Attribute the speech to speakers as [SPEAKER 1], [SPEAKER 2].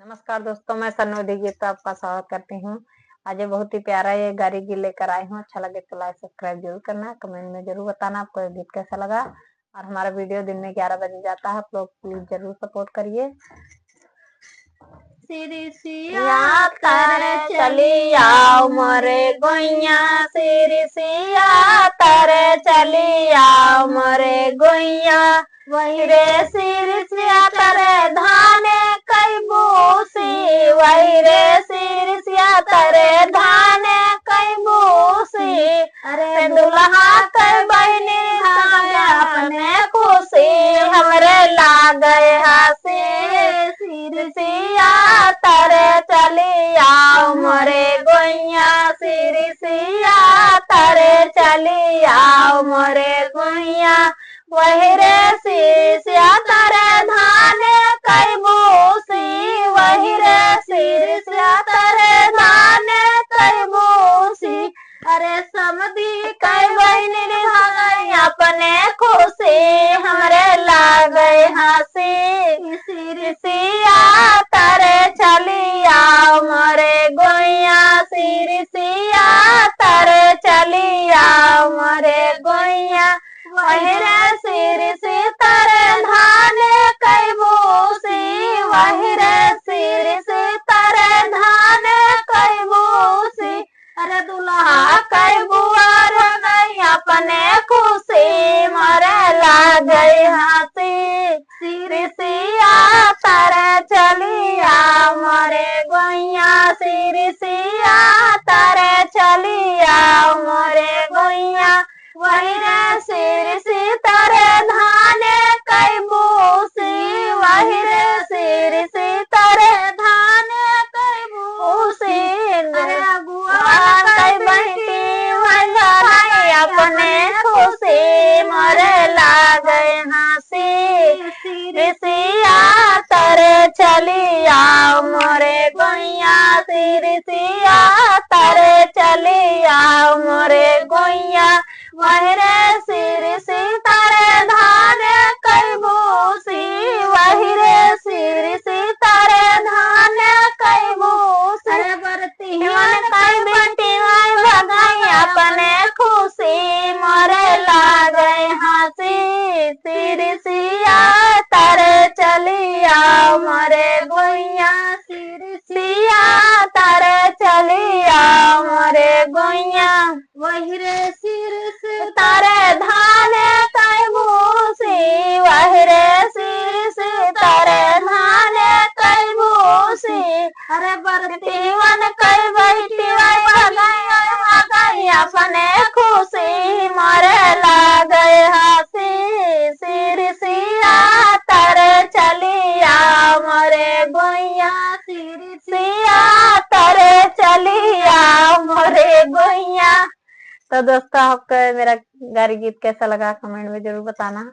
[SPEAKER 1] नमस्कार दोस्तों, मैं सन्नोदी गीत पे आपका स्वागत करती हूँ। आज ये बहुत ही प्यारा ये गारी गीत लेकर आई हूँ। अच्छा लगे तो लाइक सब्सक्राइब जरूर करना, कमेंट में जरूर बताना आपको ये गीत कैसा लगा। और हमारा वीडियो दिन में 11 बजे जाता है, आप लोग प्लीज जरूर सपोर्ट करिए। सिरिसिया तारे चली आओ मोरे गोइया, सिरिसिया तारे चली आओ मोरे गोइया, वही रे सिरिसिया तारे धाने कई बूसी, वही रे सिरिसिया तारे धाने कई बूसी, अरे दुल्हा कई बहनी धागे अपने खुशी, हमरे लागे हसी, सिरिसिया तारे चली आओ मोरे गोइया, सिरिसिया तारे चली आओ मोरे गोइया, वही रे सिरिसिया तारे धाने कई बूसी, वही रे सिरिसिया तारे धाने कई बूसी, अरे समधी कई बहनी भागई अपने खुशी, हमरे लागे हसी, सिरिसिया तारे चली आओ मोरे गोइया, सिरिसिया तारे चली आओ मोरे गोइया, वही रे सिरिसी तारे धाने कई बूसी, वही रे सिरिसी तारे धाने कई बूसी, अरे दुल्हा कई बुआर गई अपने खुशी, मरे लागे हसी, सिरिसिया तारे चली आओ मोरे गोइया, सिरिसिया तारे चली आओ मोरे गोइया, वही रे सिरिसी तारे धाने कई बूसी, वही रे सिरिसी तारे धाने कई बूसी, अरे अगुआ कई बहती वही अपने खुशी, मरे लागे हसी, सिरिसिया तारे चली आओ मोरे गोइया, सिरिसिया तारे चली आओ मोरे गोइया, वही रे सिरिसी तारे धाने कई बूसी, वही रे सिरिसी तारे धाने कई बूसी, अरे बरती कई बेटी भगाई अपने खुशी, मरे लागे हसी, सिरिसिया तारे चली आओ मोरे गोइया, सिरिसिया तारे चली आओ मोरे गोइया, वही रे सिरिसी तारे धाने कई बूसी, वही रे सिरिसी तारे धाने कई बूसी, अरे बरतीवन कई बैठी भगाई अपने खुशी, मरे लागे हसी, सिरिसिया तारे चली आओ मोरे गोइया, सिरिसिया तारे चली आओ मोरे गोइया। तो दोस्तों, आपको मेरा गारी गीत कैसा लगा कमेंट में जरूर बताना।